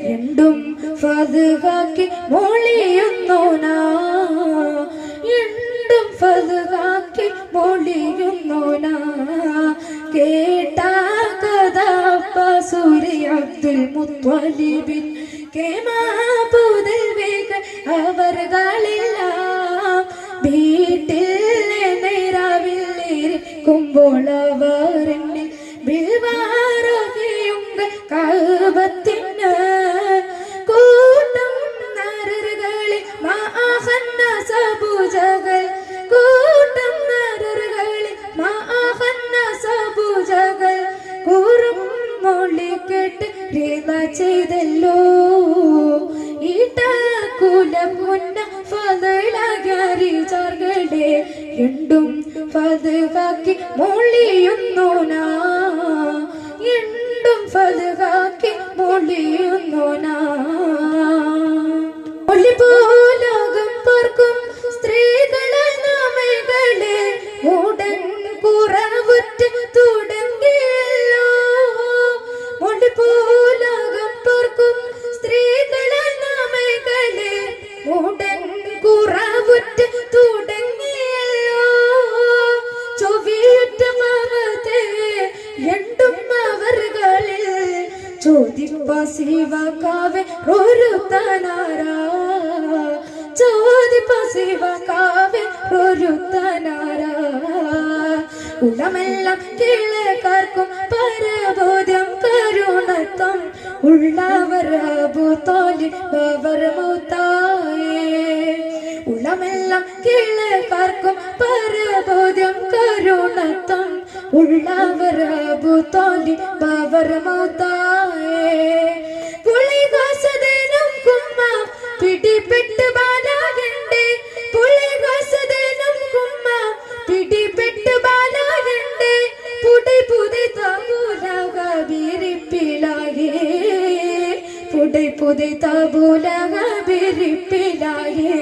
രണ്ടും ഫദ്ഹാക്കി മൊളിയുന്നോനാ രണ്ടും ഫദ്ഹാക്കി മൊളിയുന്നോനാ കേട്ട കഥ സൂരി അബ്ദുൽ മുത്വലിബിൻ കേമാപുതൽവേകൾ അവർകളെല്ലാം വീട്ടിൽ നേരാവില്ലിരിക്കുമ്പോൾ അവർ എന്നിൽ വിൽവാറുകയുങ്കൾ കഅബത്തിന് കൂട്ടം നരറുകളിൽ മാഹന്ന സബുജകൾ കൂട്ടം നരറുകളിൽ മാഹന്ന സബുജകൾ കൂറും മൊഴി കേട്ട് രേഖ ചെയ്തല്ലോ ഈട്ടകുലമുന്ന ഫളലകരിചാർകളെ രണ്ടും ഫദ്ഹാക്കി മൊളിയുന്നോനാ രണ്ടും ഫദ്ഹാക്കി മൊളിയുന്നോനാ ഒളിപോലോകം പാർക്കും സ്ത്രീകളെ നാമകളെ മൂടൻ കുറവുറ്റ് തുടങ്ങിയല്ലോ ഒളിപോലോകം പാർക്കും സ്ത്രീകളെ നാമകളെ മൂടൻ കുറവുറ്റ് തുടങ്ങിയല്ലോ ചൊവ്വിയുറ്റ മമതേ രണ്ടും അവർകളിൽ ചോദിപ്പ ശിവകാവെ ഒരുത്തനാരാ ചോദിപ്പ ശിവകാവെ ഒരുത്തനാരാ ഉള്ളമെല്ലാം കേളക്കാർക്കും പരബോധ്യം കരുണത്വം ഉള്ളവർ അബൂ ത്വാലിബ് അവർ മൗത്തായേ ഉള്ളമെല്ലാം കേളക്കാർക്കും പരബോധ്യം കരുണത്വം ഉള്ളവർ അബൂ ത്വാലിബ് അവർ മൗത്തായേ പുളികാസദേനും കുമ്മ പിടിപെട്ട് ബാലാകണ്ടേ പുളികാസദേനും കുമ്മ പിടിപെട്ട് ബാലാകണ്ടേ പുടൈ പുതൈ താബൂലക ബിരിപ്പിലായേ പുടൈ പുതൈ താബൂലക ബിരിപ്പിലായേ